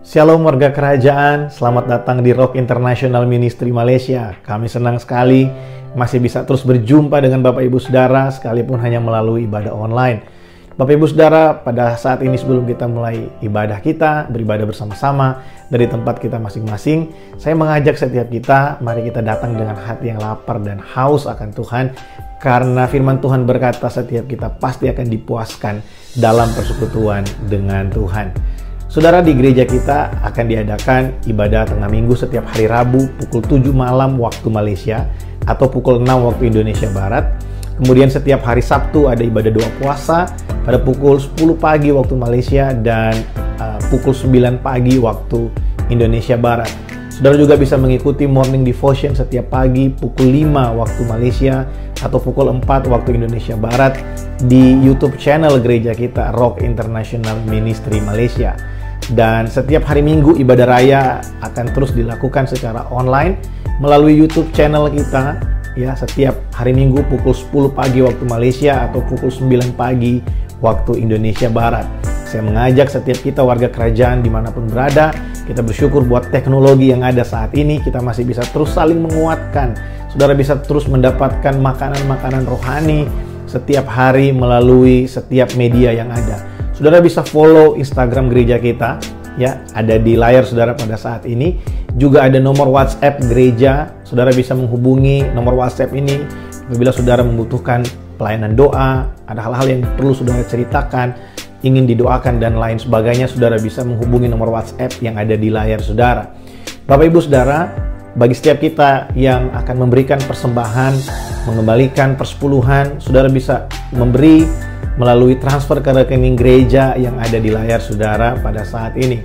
Shalom warga kerajaan, selamat datang di Rock International Ministry Malaysia. Kami senang sekali masih bisa terus berjumpa dengan Bapak Ibu Saudara sekalipun hanya melalui ibadah online. Bapak Ibu Saudara, pada saat ini sebelum kita mulai ibadah kita, beribadah bersama-sama dari tempat kita masing-masing, saya mengajak setiap kita, mari kita datang dengan hati yang lapar dan haus akan Tuhan, karena firman Tuhan berkata setiap kita pasti akan dipuaskan dalam persekutuan dengan Tuhan. Saudara, di gereja kita akan diadakan ibadah tengah minggu setiap hari Rabu pukul 7 malam waktu Malaysia atau pukul 6 waktu Indonesia Barat. Kemudian setiap hari Sabtu ada ibadah doa puasa pada pukul 10 pagi waktu Malaysia dan pukul 9 pagi waktu Indonesia Barat. Saudara juga bisa mengikuti morning devotion setiap pagi pukul 5 waktu Malaysia atau pukul 4 waktu Indonesia Barat di YouTube channel gereja kita, Rock International Ministry Malaysia. Dan setiap hari Minggu ibadah raya akan terus dilakukan secara online melalui YouTube channel kita, ya, setiap hari Minggu pukul 10 pagi waktu Malaysia atau pukul 9 pagi waktu Indonesia Barat. Saya mengajak setiap kita warga kerajaan dimanapun berada, kita bersyukur buat teknologi yang ada saat ini, kita masih bisa terus saling menguatkan. Saudara bisa terus mendapatkan makanan-makanan rohani setiap hari melalui setiap media yang ada. Saudara bisa follow Instagram gereja kita, ya, ada di layar saudara pada saat ini. Juga ada nomor WhatsApp gereja, saudara bisa menghubungi nomor WhatsApp ini apabila saudara membutuhkan pelayanan doa, ada hal-hal yang perlu saudara ceritakan, ingin didoakan dan lain sebagainya, saudara bisa menghubungi nomor WhatsApp yang ada di layar saudara. Bapak Ibu Saudara, bagi setiap kita yang akan memberikan persembahan, mengembalikan persepuluhan, saudara bisa memberi melalui transfer ke rekening gereja yang ada di layar saudara pada saat ini.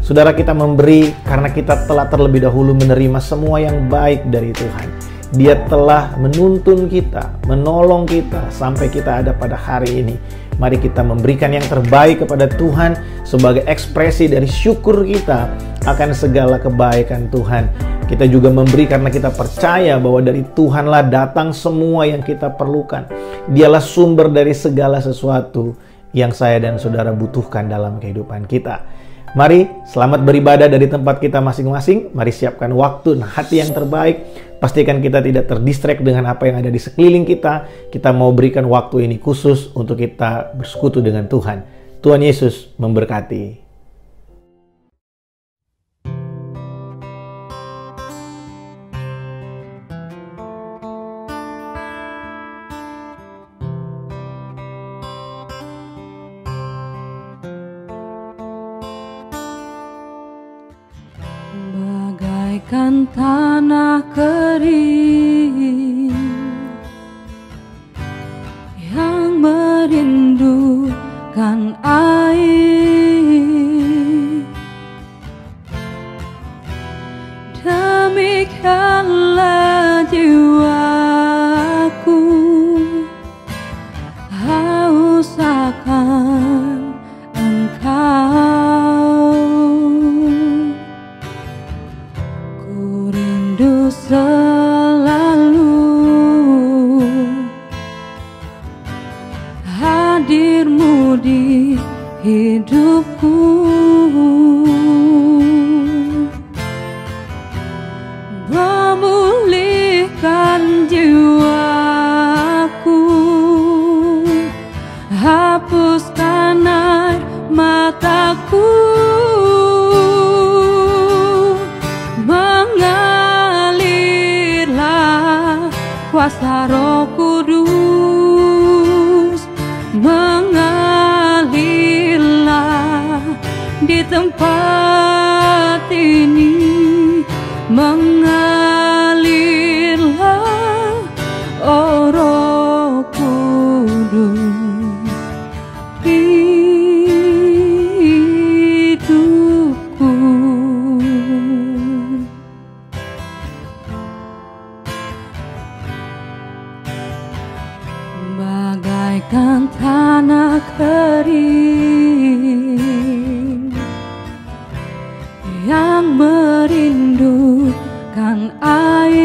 Saudara, kita memberi karena kita telah terlebih dahulu menerima semua yang baik dari Tuhan. Dia telah menuntun kita, menolong kita sampai kita ada pada hari ini. Mari kita memberikan yang terbaik kepada Tuhan sebagai ekspresi dari syukur kita akan segala kebaikan Tuhan. Kita juga memberi karena kita percaya bahwa dari Tuhanlah datang semua yang kita perlukan. Dialah sumber dari segala sesuatu yang saya dan saudara butuhkan dalam kehidupan kita. Mari selamat beribadah dari tempat kita masing-masing. Mari siapkan waktu dan hati yang terbaik. Pastikan kita tidak terdistract dengan apa yang ada di sekeliling kita. Kita mau berikan waktu ini khusus untuk kita bersekutu dengan Tuhan. Tuhan Yesus memberkati. Bagaikan tanah kering yang merindukan air, demikianlah jiwaku haus akan Engkau. Selalu hadir-Mu di hidupku, memulihkan jiwaku, hapuskan air mataku, kuasa Roh Kudus mengalirlah di tempat ini, mengalirlah, oh Roh Kudus hidupku. Bagaikan tanah kering yang merindukan air,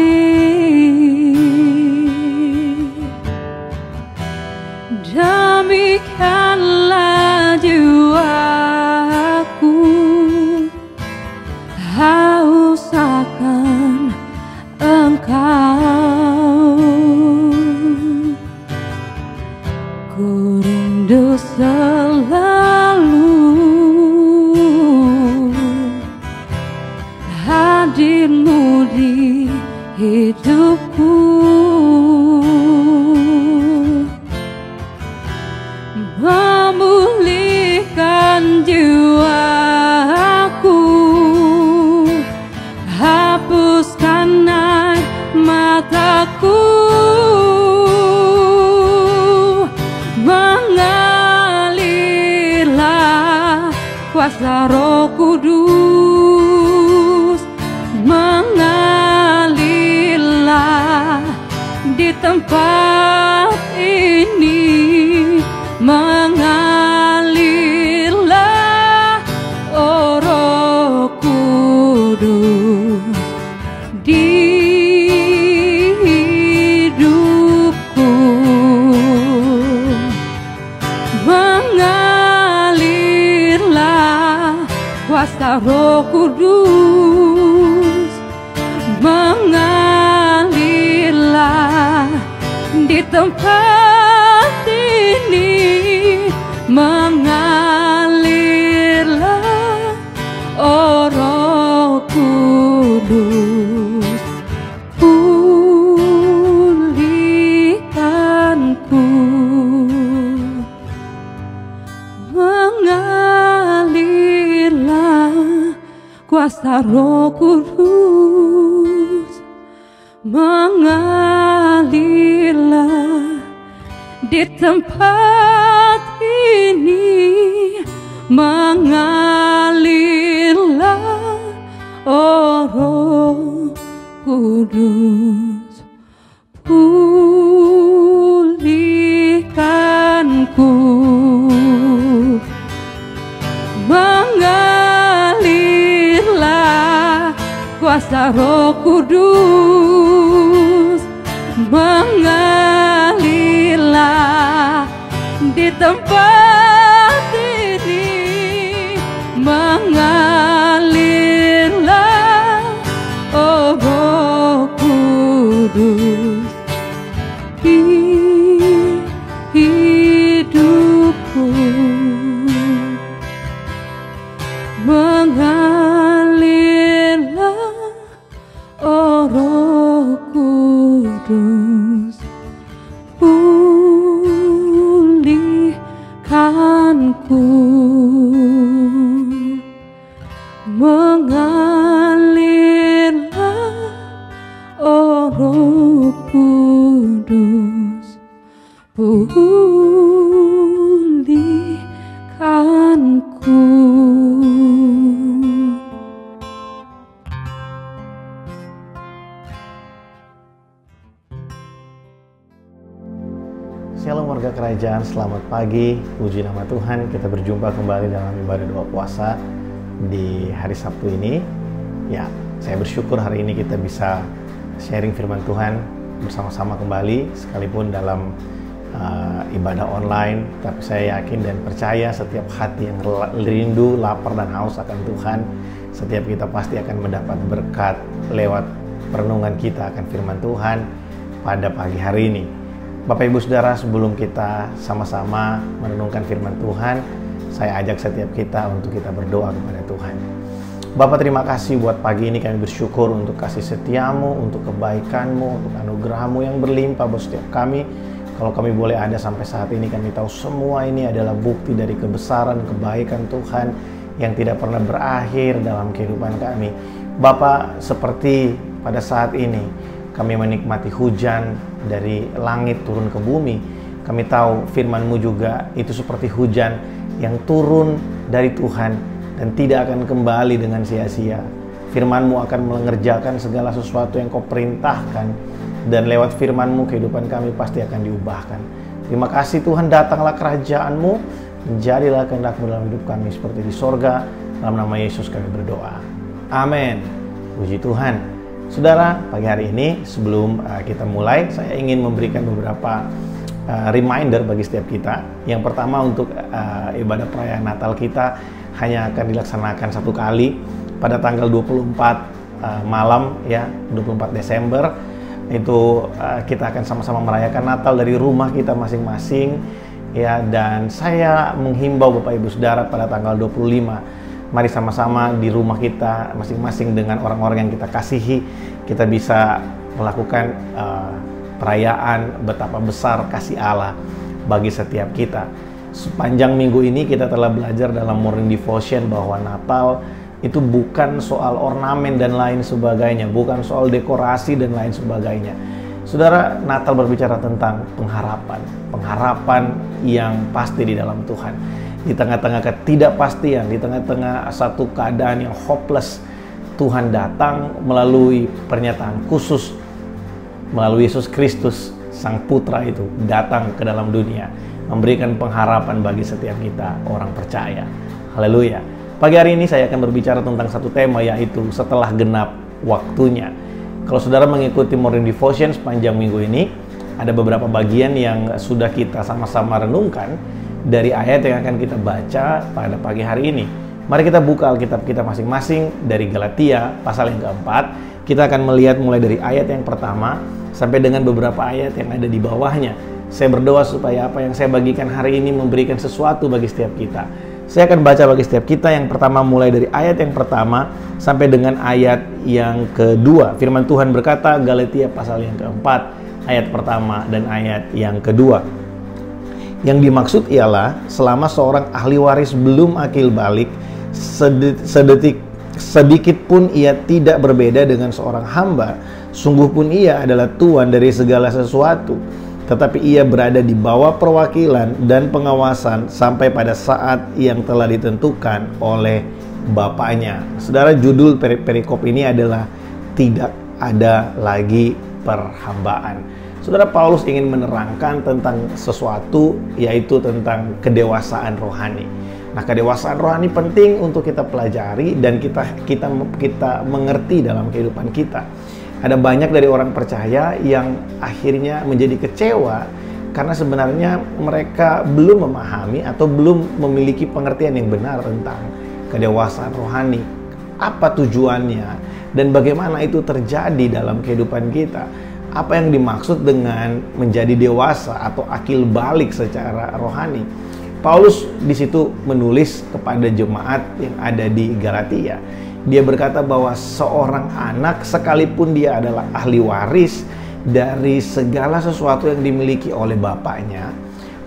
demikianlah jiwaku rindu selalu hadirmu di hidupku, memulihkan jiwaku, hapuskan air mataku, mengalirlah kuasa Roh Kudus, mengalirlah di tempat ini, mengalirlah, oh Roh Kudus, di hidupku, mengalirlah kuasa Roh Kudus, mengalirlah di tempat ini, mengalirlah, oh Roh Kudus, pulihkanku, mengalirlah kuasa Roh Kudus, mengalirlah di tempat ini, mengalirlah, oh Roh Kudus, pulihkanku, mengalirlah kuasa Roh Kudus, mengalirlah di tempat ini, mengalirlah, oh Roh Kudus, di hidupku, mengalirlah, oh Roh Kudus, pulihkanku, mengalirlah, oh Roh Kudus, pulihkanku. Shalom warga kerajaan, selamat pagi, puji nama Tuhan. Kita berjumpa kembali dalam ibadah doa puasa di hari Sabtu ini. Ya, saya bersyukur hari ini kita bisa sharing firman Tuhan bersama-sama kembali, sekalipun dalam ibadah online. Tapi saya yakin dan percaya setiap hati yang rindu, lapar dan haus akan Tuhan, setiap kita pasti akan mendapat berkat lewat perenungan kita akan firman Tuhan pada pagi hari ini. Bapak Ibu Saudara, sebelum kita sama-sama merenungkan firman Tuhan, saya ajak setiap kita untuk kita berdoa kepada Tuhan. Bapak, terima kasih buat pagi ini, kami bersyukur untuk kasih setiamu, untuk kebaikanmu, untuk anugerahmu yang berlimpah buat setiap kami. Kalau kami boleh ada sampai saat ini, kami tahu semua ini adalah bukti dari kebesaran, kebaikan Tuhan yang tidak pernah berakhir dalam kehidupan kami. Bapak, seperti pada saat ini, kami menikmati hujan dari langit turun ke bumi. Kami tahu firman-Mu juga itu seperti hujan yang turun dari Tuhan dan tidak akan kembali dengan sia-sia. Firman-Mu akan mengerjakan segala sesuatu yang Kau perintahkan, dan lewat firman-Mu kehidupan kami pasti akan diubahkan. Terima kasih Tuhan, datanglah kerajaan-Mu, menjadilah kehendak-Mu dalam hidup kami seperti di sorga. Dalam nama Yesus kami berdoa. Amin. Puji Tuhan. Saudara, pagi hari ini sebelum kita mulai, saya ingin memberikan beberapa reminder bagi setiap kita. Yang pertama, untuk ibadah perayaan Natal kita hanya akan dilaksanakan satu kali pada tanggal 24 malam, ya, 24 Desember. Itu kita akan sama-sama merayakan Natal dari rumah kita masing-masing. ya, dan saya menghimbau Bapak Ibu Saudara pada tanggal 25, mari sama-sama di rumah kita masing-masing dengan orang-orang yang kita kasihi, kita bisa melakukan perayaan betapa besar kasih Allah bagi setiap kita. Sepanjang minggu ini kita telah belajar dalam morning devotion bahwa Natal itu bukan soal ornamen dan lain sebagainya, bukan soal dekorasi dan lain sebagainya. Saudara, Natal berbicara tentang pengharapan, pengharapan yang pasti di dalam Tuhan. Di tengah-tengah ketidakpastian, di tengah-tengah satu keadaan yang hopeless, Tuhan datang melalui pernyataan khusus, melalui Yesus Kristus, Sang Putra itu datang ke dalam dunia, memberikan pengharapan bagi setiap kita orang percaya. Haleluya. Pagi hari ini saya akan berbicara tentang satu tema, yaitu setelah genap waktunya. Kalau saudara mengikuti morning devotion sepanjang minggu ini, ada beberapa bagian yang sudah kita sama-sama renungkan dari ayat yang akan kita baca pada pagi hari ini. Mari kita buka Alkitab kita masing-masing dari Galatia pasal yang keempat. Kita akan melihat mulai dari ayat yang pertama sampai dengan beberapa ayat yang ada di bawahnya. Saya berdoa supaya apa yang saya bagikan hari ini memberikan sesuatu bagi setiap kita. Saya akan baca bagi setiap kita yang pertama mulai dari ayat yang pertama sampai dengan ayat yang kedua. Firman Tuhan berkata, Galatia pasal yang keempat, ayat pertama dan ayat yang kedua. Yang dimaksud ialah selama seorang ahli waris belum akil balik, sedikit pun ia tidak berbeda dengan seorang hamba, sungguh pun ia adalah tuan dari segala sesuatu. Tetapi ia berada di bawah perwakilan dan pengawasan sampai pada saat yang telah ditentukan oleh Bapaknya. Saudara, judul perikop ini adalah tidak ada lagi perhambaan. Saudara, Paulus ingin menerangkan tentang sesuatu, yaitu tentang kedewasaan rohani. Nah, kedewasaan rohani penting untuk kita pelajari dan kita mengerti dalam kehidupan kita. Ada banyak dari orang percaya yang akhirnya menjadi kecewa karena sebenarnya mereka belum memahami atau belum memiliki pengertian yang benar tentang kedewasaan rohani. Apa tujuannya dan bagaimana itu terjadi dalam kehidupan kita? Apa yang dimaksud dengan menjadi dewasa atau akil balik secara rohani? Paulus di situ menulis kepada jemaat yang ada di Galatia. Dia berkata bahwa seorang anak sekalipun dia adalah ahli waris dari segala sesuatu yang dimiliki oleh bapaknya,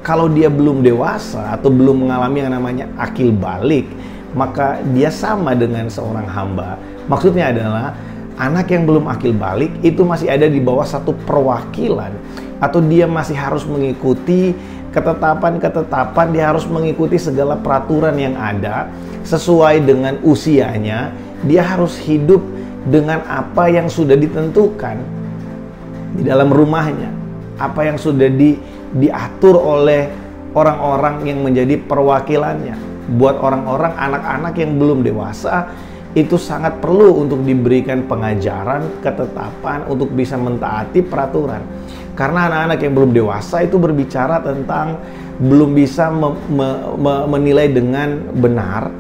kalau dia belum dewasa atau belum mengalami yang namanya akil balik, maka dia sama dengan seorang hamba. Maksudnya adalah anak yang belum akil balik itu masih ada di bawah satu perwakilan, atau dia masih harus mengikuti ketetapan-ketetapan, dia harus mengikuti segala peraturan yang ada sesuai dengan usianya. Dia harus hidup dengan apa yang sudah ditentukan di dalam rumahnya, apa yang sudah diatur oleh orang-orang yang menjadi perwakilannya. Buat orang-orang, anak-anak yang belum dewasa, itu sangat perlu untuk diberikan pengajaran, ketetapan untuk bisa mentaati peraturan. Karena anak-anak yang belum dewasa itu berbicara tentang belum bisa menilai dengan benar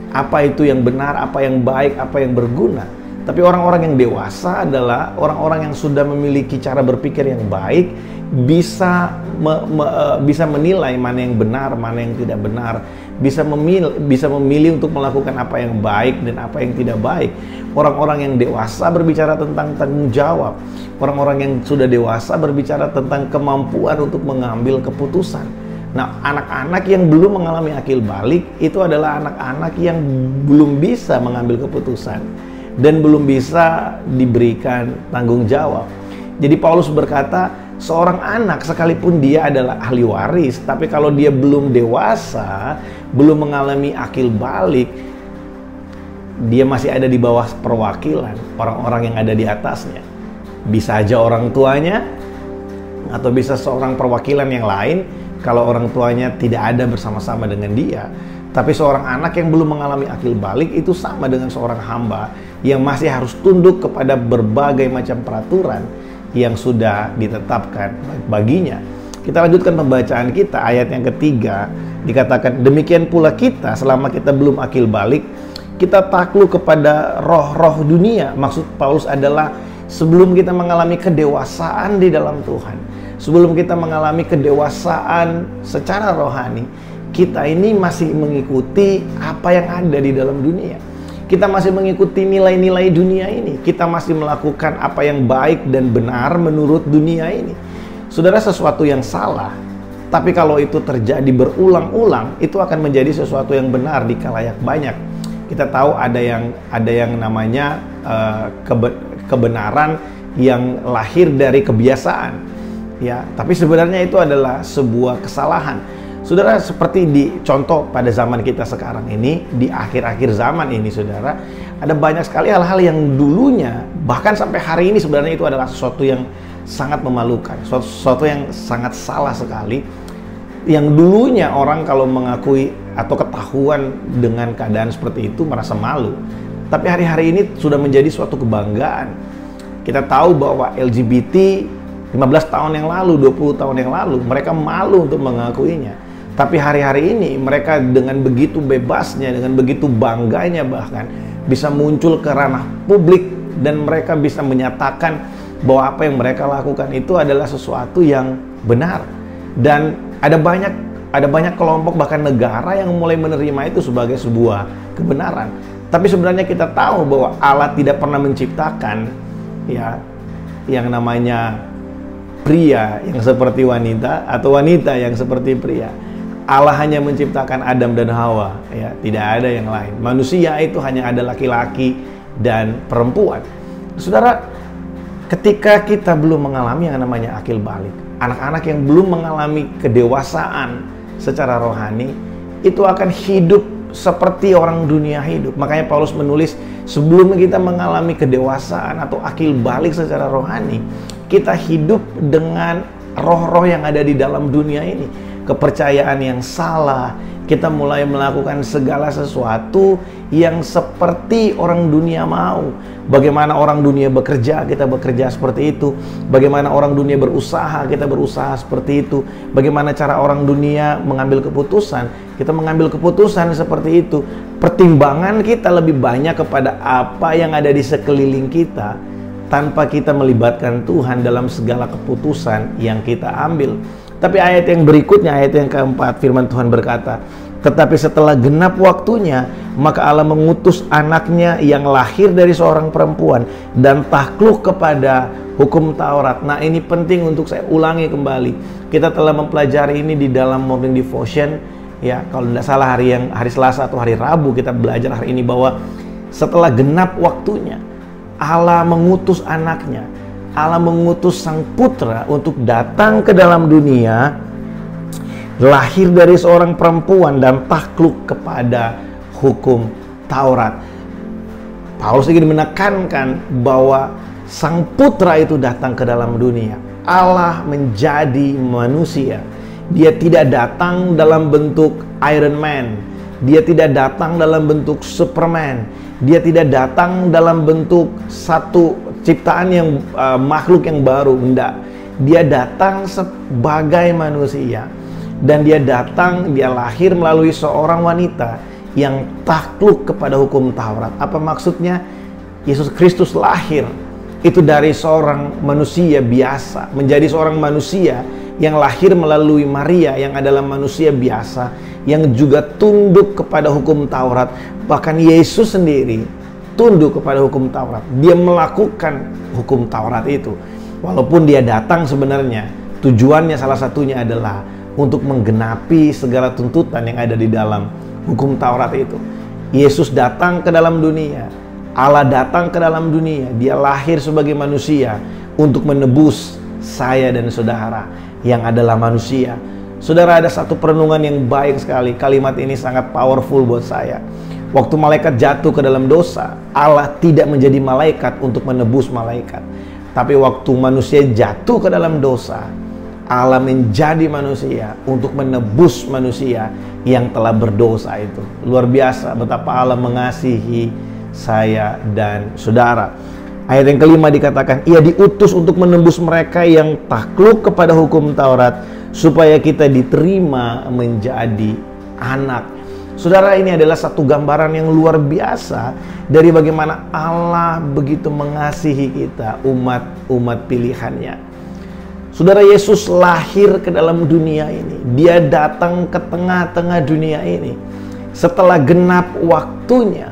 apa itu yang benar, apa yang baik, apa yang berguna. Tapi orang-orang yang dewasa adalah orang-orang yang sudah memiliki cara berpikir yang baik, bisa menilai mana yang benar, mana yang tidak benar, bisa memilih untuk melakukan apa yang baik dan apa yang tidak baik. Orang-orang yang dewasa berbicara tentang tanggung jawab. Orang-orang yang sudah dewasa berbicara tentang kemampuan untuk mengambil keputusan. Nah, anak-anak yang belum mengalami akil balik itu adalah anak-anak yang belum bisa mengambil keputusan dan belum bisa diberikan tanggung jawab. Jadi Paulus berkata, seorang anak sekalipun dia adalah ahli waris, tapi kalau dia belum dewasa, belum mengalami akil balik, dia masih ada di bawah perwakilan orang-orang yang ada di atasnya. Bisa aja orang tuanya, atau bisa seorang perwakilan yang lain kalau orang tuanya tidak ada bersama-sama dengan dia. Tapi seorang anak yang belum mengalami akil balik itu sama dengan seorang hamba yang masih harus tunduk kepada berbagai macam peraturan yang sudah ditetapkan baginya. Kita lanjutkan pembacaan kita, ayat yang ketiga. Dikatakan, demikian pula kita selama kita belum akil balik, kita takluk kepada roh-roh dunia. Maksud Paulus adalah sebelum kita mengalami kedewasaan di dalam Tuhan, sebelum kita mengalami kedewasaan secara rohani, kita ini masih mengikuti apa yang ada di dalam dunia. Kita masih mengikuti nilai-nilai dunia ini. Kita masih melakukan apa yang baik dan benar menurut dunia ini. Saudara, sesuatu yang salah, tapi kalau itu terjadi berulang-ulang, itu akan menjadi sesuatu yang benar di khalayak banyak. Kita tahu ada yang namanya kebenaran yang lahir dari kebiasaan, ya. Tapi sebenarnya itu adalah sebuah kesalahan. Saudara, seperti di contoh pada zaman kita sekarang ini, di akhir-akhir zaman ini, saudara, ada banyak sekali hal-hal yang dulunya, bahkan sampai hari ini sebenarnya itu adalah sesuatu yang sangat memalukan, sesuatu yang sangat salah sekali. Yang dulunya orang kalau mengakui atau ketahuan dengan keadaan seperti itu merasa malu, tapi hari-hari ini sudah menjadi suatu kebanggaan. Kita tahu bahwa LGBT 15 tahun yang lalu, 20 tahun yang lalu, mereka malu untuk mengakuinya. Tapi hari-hari ini mereka dengan begitu bebasnya, dengan begitu bangganya bahkan bisa muncul ke ranah publik dan mereka bisa menyatakan bahwa apa yang mereka lakukan itu adalah sesuatu yang benar. Dan ada banyak kelompok bahkan negara yang mulai menerima itu sebagai sebuah kebenaran. Tapi sebenarnya kita tahu bahwa Allah tidak pernah menciptakan ya yang namanya pria yang seperti wanita atau wanita yang seperti pria. Allah hanya menciptakan Adam dan Hawa, ya, tidak ada yang lain. Manusia itu hanya ada laki-laki dan perempuan. Saudara, ketika kita belum mengalami yang namanya akil balik, anak-anak yang belum mengalami kedewasaan secara rohani, itu akan hidup seperti orang dunia hidup. Makanya Paulus menulis, sebelum kita mengalami kedewasaan atau akil balik secara rohani, kita hidup dengan roh-roh yang ada di dalam dunia ini. Kepercayaan yang salah, kita mulai melakukan segala sesuatu yang seperti orang dunia mau. Bagaimana orang dunia bekerja, kita bekerja seperti itu. Bagaimana orang dunia berusaha, kita berusaha seperti itu. Bagaimana cara orang dunia mengambil keputusan, kita mengambil keputusan seperti itu. Pertimbangan kita lebih banyak kepada apa yang ada di sekeliling kita, tanpa kita melibatkan Tuhan dalam segala keputusan yang kita ambil. Tapi ayat yang berikutnya, ayat yang keempat, firman Tuhan berkata, tetapi setelah genap waktunya, maka Allah mengutus anaknya yang lahir dari seorang perempuan dan takluk kepada hukum Taurat. Nah, ini penting untuk saya ulangi kembali. Kita telah mempelajari ini di dalam morning devotion, ya, kalau tidak salah hari Selasa atau hari Rabu kita belajar hari ini bahwa setelah genap waktunya, Allah mengutus anaknya. Allah mengutus sang putra untuk datang ke dalam dunia, lahir dari seorang perempuan dan takluk kepada hukum Taurat. Paulus ingin menekankan bahwa sang putra itu datang ke dalam dunia. Allah menjadi manusia. Dia tidak datang dalam bentuk Iron Man. Dia tidak datang dalam bentuk Superman. Dia tidak datang dalam bentuk satu ciptaan yang makhluk yang baru, enggak. Dia datang sebagai manusia dan dia lahir melalui seorang wanita yang takluk kepada hukum Taurat. Apa maksudnya? Yesus Kristus lahir itu dari seorang manusia biasa menjadi seorang manusia yang lahir melalui Maria yang adalah manusia biasa yang juga tunduk kepada hukum Taurat. Bahkan Yesus sendiri tunduk kepada hukum Taurat. Dia melakukan hukum Taurat itu. Walaupun dia datang sebenarnya, tujuannya salah satunya adalah untuk menggenapi segala tuntutan yang ada di dalam hukum Taurat itu. Yesus datang ke dalam dunia. Allah datang ke dalam dunia. Dia lahir sebagai manusia untuk menebus saya dan saudara yang adalah manusia. Saudara, ada satu perenungan yang baik sekali. Kalimat ini sangat powerful buat saya. Waktu malaikat jatuh ke dalam dosa, Allah tidak menjadi malaikat untuk menebus malaikat. Tapi waktu manusia jatuh ke dalam dosa, Allah menjadi manusia untuk menebus manusia yang telah berdosa itu. Luar biasa betapa Allah mengasihi saya dan saudara. Ayat yang kelima dikatakan, ia diutus untuk menembus mereka yang takluk kepada hukum Taurat, supaya kita diterima menjadi anak. Saudara, ini adalah satu gambaran yang luar biasa dari bagaimana Allah begitu mengasihi kita, umat pilihannya. Saudara, Yesus lahir ke dalam dunia ini. Dia datang ke tengah-tengah dunia ini. Setelah genap waktunya,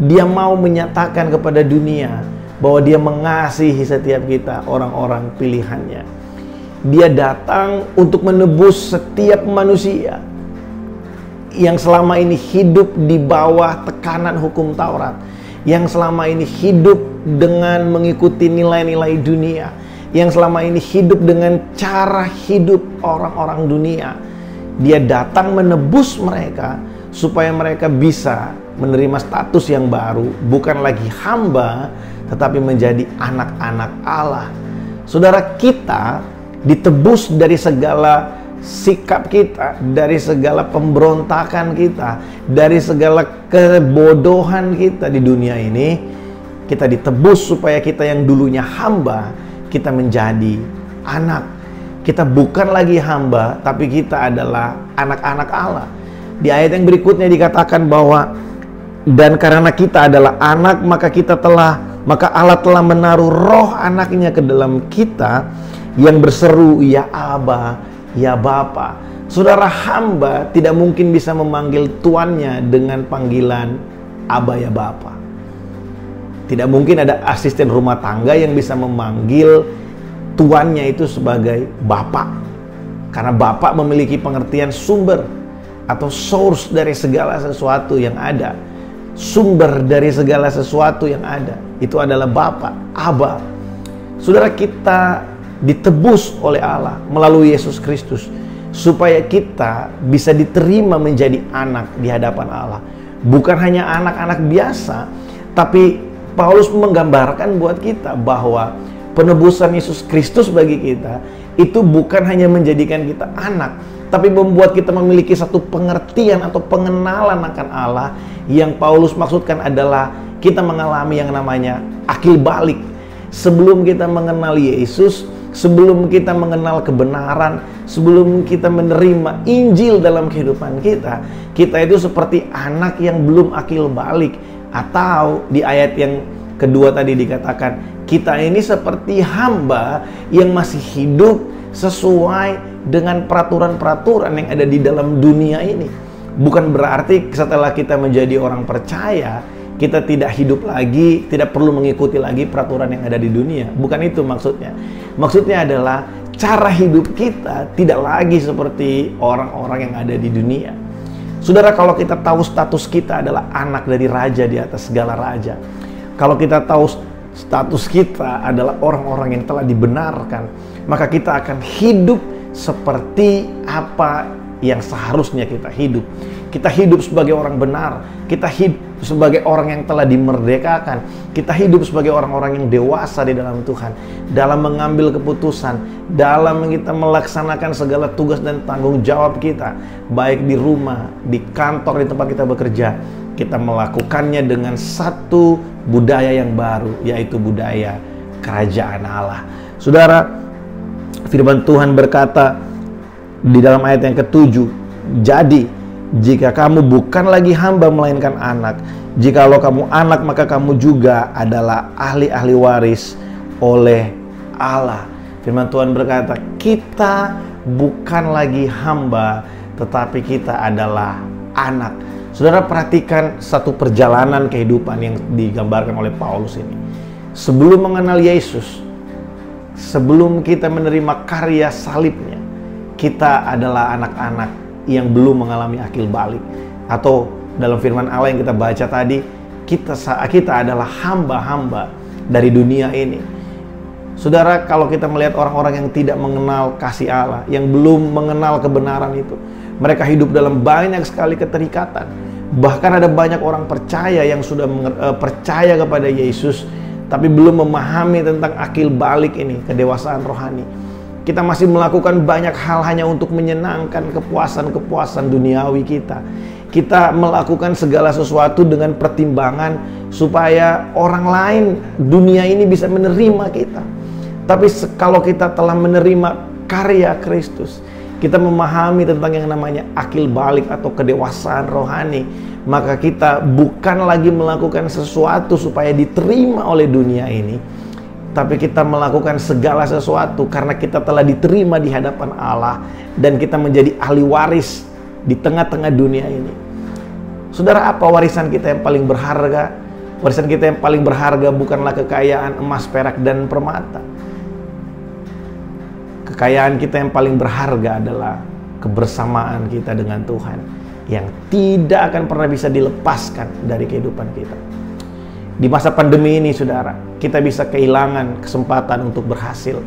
dia mau menyatakan kepada dunia bahwa dia mengasihi setiap kita, orang-orang pilihannya. Dia datang untuk menebus setiap manusia yang selama ini hidup di bawah tekanan hukum Taurat, yang selama ini hidup dengan mengikuti nilai-nilai dunia, yang selama ini hidup dengan cara hidup orang-orang dunia. Dia datang menebus mereka supaya mereka bisa menerima status yang baru, bukan lagi hamba, tetapi menjadi anak-anak Allah. Saudara, kita ditebus dari segala sikap kita, dari segala pemberontakan kita, dari segala kebodohan kita di dunia ini. Kita ditebus supaya kita yang dulunya hamba, kita menjadi anak. Kita bukan lagi hamba, tapi kita adalah anak-anak Allah. Di ayat yang berikutnya dikatakan bahwa dan karena kita adalah anak, maka Allah telah menaruh roh anaknya ke dalam kita yang berseru, ya Aba, ya Bapa. Saudara, hamba tidak mungkin bisa memanggil tuannya dengan panggilan Aba ya Bapa. Tidak mungkin ada asisten rumah tangga yang bisa memanggil tuannya itu sebagai Bapak. Karena Bapak memiliki pengertian sumber atau source dari segala sesuatu yang ada. Sumber dari segala sesuatu yang ada itu adalah Bapa, Aba. Saudara, kita ditebus oleh Allah melalui Yesus Kristus supaya kita bisa diterima menjadi anak di hadapan Allah. Bukan hanya anak-anak biasa, tapi Paulus menggambarkan buat kita bahwa penebusan Yesus Kristus bagi kita itu bukan hanya menjadikan kita anak, tapi membuat kita memiliki satu pengertian atau pengenalan akan Allah. Yang Paulus maksudkan adalah kita mengalami yang namanya akil balik. Sebelum kita mengenal Yesus, sebelum kita mengenal kebenaran, sebelum kita menerima Injil dalam kehidupan kita, kita itu seperti anak yang belum akil balik. Atau di ayat yang kedua tadi dikatakan, kita ini seperti hamba yang masih hidup sesuai dengan peraturan-peraturan yang ada di dalam dunia ini. Bukan berarti setelah kita menjadi orang percaya, kita tidak hidup lagi, tidak perlu mengikuti lagi peraturan yang ada di dunia. Bukan itu maksudnya. Maksudnya adalah cara hidup kita tidak lagi seperti orang-orang yang ada di dunia. Saudara, kalau kita tahu status kita adalah anak dari raja di atas segala raja, kalau kita tahu status kita adalah orang-orang yang telah dibenarkan, maka kita akan hidup seperti apa yang seharusnya kita hidup. Kita hidup sebagai orang benar, kita hidup sebagai orang yang telah dimerdekakan, kita hidup sebagai orang-orang yang dewasa di dalam Tuhan, dalam mengambil keputusan, dalam kita melaksanakan segala tugas dan tanggung jawab kita, baik di rumah, di kantor, di tempat kita bekerja. Kita melakukannya dengan satu budaya yang baru, yaitu budaya kerajaan Allah. Saudara, firman Tuhan berkata di dalam ayat yang ke-7, jadi jika kamu bukan lagi hamba melainkan anak, jikalau kamu anak maka kamu juga adalah ahli-ahli waris oleh Allah. Firman Tuhan berkata, kita bukan lagi hamba, tetapi kita adalah anak. Saudara, perhatikan satu perjalanan kehidupan yang digambarkan oleh Paulus ini. Sebelum mengenal Yesus, sebelum kita menerima karya salibnya, kita adalah anak-anak yang belum mengalami akil balik. Atau dalam firman Allah yang kita baca tadi, kita adalah hamba-hamba dari dunia ini. Saudara, kalau kita melihat orang-orang yang tidak mengenal kasih Allah, yang belum mengenal kebenaran itu, mereka hidup dalam banyak sekali keterikatan. Bahkan ada banyak orang percaya yang sudah percaya kepada Yesus, tapi belum memahami tentang akil balik ini, kedewasaan rohani. Kita masih melakukan banyak hal hanya untuk menyenangkan kepuasan-kepuasan duniawi kita. Kita melakukan segala sesuatu dengan pertimbangan supaya orang lain dunia ini bisa menerima kita. Tapi kalau kita telah menerima karya Kristus, kita memahami tentang yang namanya akil balik atau kedewasaan rohani, maka kita bukan lagi melakukan sesuatu supaya diterima oleh dunia ini. tapi kita melakukan segala sesuatu karena kita telah diterima di hadapan Allah dan kita menjadi ahli waris di tengah-tengah dunia ini. Saudara, apa warisan kita yang paling berharga? Warisan kita yang paling berharga bukanlah kekayaan emas, perak, dan permata. Kekayaan kita yang paling berharga adalah kebersamaan kita dengan Tuhan yang tidak akan pernah bisa dilepaskan dari kehidupan kita. Di masa pandemi ini, saudara, kita bisa kehilangan kesempatan untuk berhasil.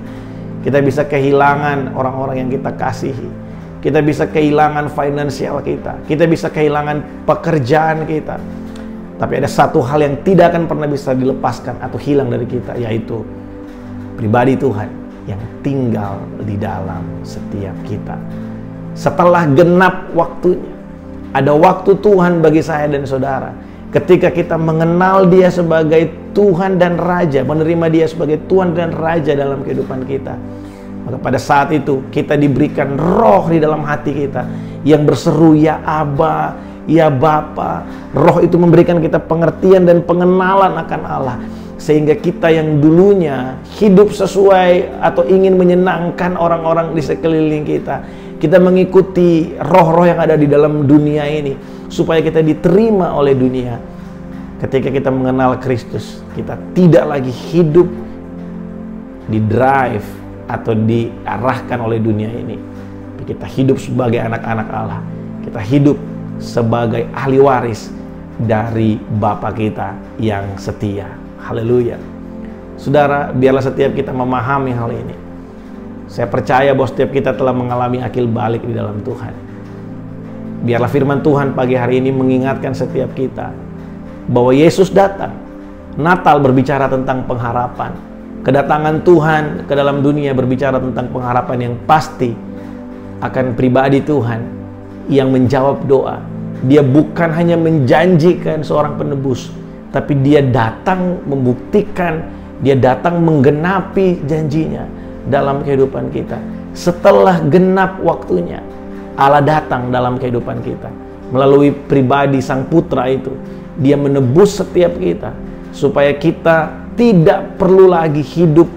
Kita bisa kehilangan orang-orang yang kita kasihi. Kita bisa kehilangan finansial kita. Kita bisa kehilangan pekerjaan kita. Tapi ada satu hal yang tidak akan pernah bisa dilepaskan atau hilang dari kita, yaitu pribadi Tuhan yang tinggal di dalam setiap kita. Setelah genap waktunya, ada waktu Tuhan bagi saya dan saudara. Ketika kita mengenal Dia sebagai Tuhan dan Raja, menerima Dia sebagai Tuhan dan Raja dalam kehidupan kita, maka pada saat itu kita diberikan roh di dalam hati kita yang berseru, ya Aba, ya Bapa. Roh itu memberikan kita pengertian dan pengenalan akan Allah, sehingga kita yang dulunya hidup sesuai atau ingin menyenangkan orang-orang di sekeliling kita, kita mengikuti roh-roh yang ada di dalam dunia ini supaya kita diterima oleh dunia. Ketika kita mengenal Kristus, kita tidak lagi hidup di drive atau diarahkan oleh dunia ini. Kita hidup sebagai anak-anak Allah. Kita hidup sebagai ahli waris dari Bapa kita yang setia. Haleluya. Saudara, biarlah setiap kita memahami hal ini. Saya percaya bahwa setiap kita telah mengalami akil balik di dalam Tuhan. Biarlah firman Tuhan pagi hari ini mengingatkan setiap kita bahwa Yesus datang. Natal berbicara tentang pengharapan. Kedatangan Tuhan ke dalam dunia berbicara tentang pengharapan yang pasti akan pribadi Tuhan yang menjawab doa. Dia bukan hanya menjanjikan seorang penebus, tapi Dia datang membuktikan, Dia datang menggenapi janjinya dalam kehidupan kita. Setelah genap waktunya, Allah datang dalam kehidupan kita melalui pribadi Sang Putra itu. Dia menebus setiap kita supaya kita tidak perlu lagi hidup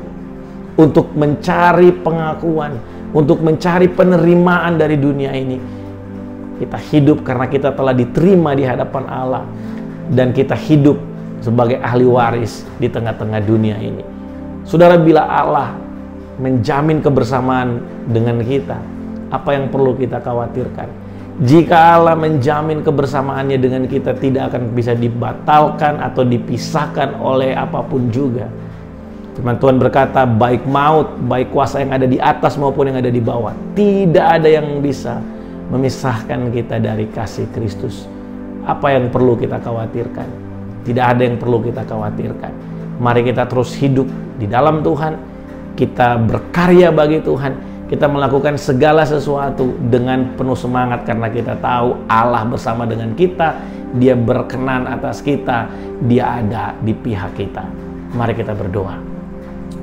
untuk mencari pengakuan, untuk mencari penerimaan dari dunia ini. Kita hidup karena kita telah diterima di hadapan Allah, dan kita hidup sebagai ahli waris di tengah-tengah dunia ini. Saudara, bila Allah menjamin kebersamaan dengan kita, apa yang perlu kita khawatirkan? Jika Allah menjamin kebersamaannya dengan kita tidak akan bisa dibatalkan atau dipisahkan oleh apapun juga. Firman Tuhan berkata, baik maut, baik kuasa yang ada di atas maupun yang ada di bawah, tidak ada yang bisa memisahkan kita dari kasih Kristus. Apa yang perlu kita khawatirkan? Tidak ada yang perlu kita khawatirkan. Mari kita terus hidup di dalam Tuhan. Kita berkarya bagi Tuhan. Kita melakukan segala sesuatu dengan penuh semangat karena kita tahu Allah bersama dengan kita. Dia berkenan atas kita. Dia ada di pihak kita. Mari kita berdoa.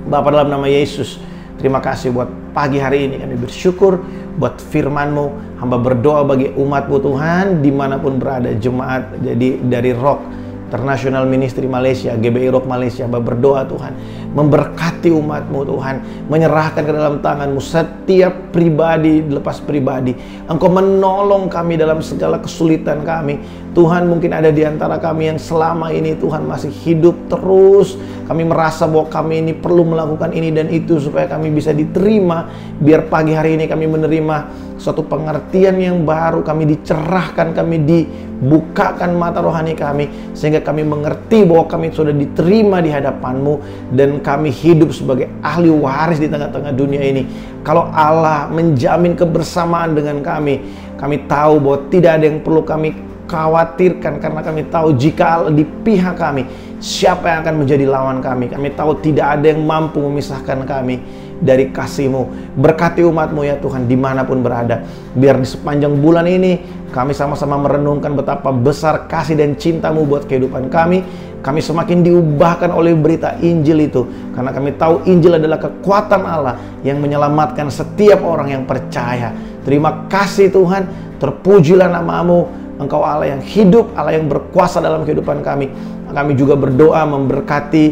Bapa, dalam nama Yesus, terima kasih buat pagi hari ini. Kami bersyukur buat firman-Mu. Hamba berdoa bagi umat-Mu Tuhan dimanapun berada. Jemaat jadi dari Rock International Ministry Malaysia, GBI Rock Malaysia, hamba berdoa Tuhan, memberkati umat-Mu Tuhan, menyerahkan ke dalam tangan-Mu setiap pribadi lepas pribadi. Engkau menolong kami dalam segala kesulitan kami. Tuhan, mungkin ada di antara kami yang selama ini Tuhan masih hidup terus. Kami merasa bahwa kami ini perlu melakukan ini dan itu supaya kami bisa diterima. Biar pagi hari ini kami menerima suatu pengertian yang baru, kami dicerahkan, kami dibukakan mata rohani kami, sehingga kami mengerti bahwa kami sudah diterima di hadapan-Mu dan kami hidup sebagai ahli waris di tengah-tengah dunia ini. Kalau Allah menjamin kebersamaan dengan kami, kami tahu bahwa tidak ada yang perlu kami khawatirkan, karena kami tahu jika Allah di pihak kami, siapa yang akan menjadi lawan kami? Kami tahu tidak ada yang mampu memisahkan kami dari kasih-Mu. Berkati umat-Mu ya Tuhan dimanapun berada. Biar di sepanjang bulan ini kami sama-sama merenungkan betapa besar kasih dan cinta-Mu buat kehidupan kami. Kami semakin diubahkan oleh berita Injil itu, karena kami tahu Injil adalah kekuatan Allah yang menyelamatkan setiap orang yang percaya. Terima kasih Tuhan, terpujilah nama-Mu. Engkau Allah yang hidup, Allah yang berkuasa dalam kehidupan kami. Kami juga berdoa memberkati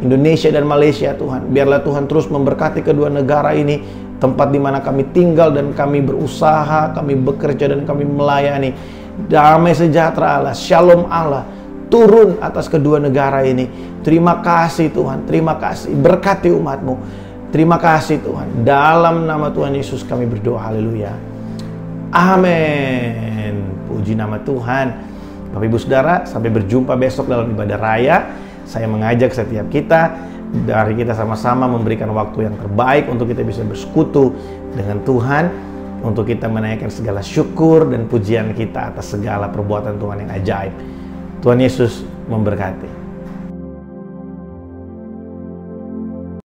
Indonesia dan Malaysia Tuhan. Biarlah Tuhan terus memberkati kedua negara ini, tempat di mana kami tinggal dan kami berusaha, kami bekerja dan kami melayani. Damai sejahtera Allah, shalom Allah turun atas kedua negara ini. Terima kasih Tuhan, terima kasih. Berkati umat-Mu. Terima kasih Tuhan. Dalam nama Tuhan Yesus kami berdoa, haleluya. Amin. Puji nama Tuhan. Bapak Ibu Saudara, sampai berjumpa besok dalam ibadah raya. Saya mengajak setiap kita, dari kita sama-sama memberikan waktu yang terbaik untuk kita bisa bersekutu dengan Tuhan, untuk kita menaikkan segala syukur dan pujian kita atas segala perbuatan Tuhan yang ajaib. Tuhan Yesus memberkati.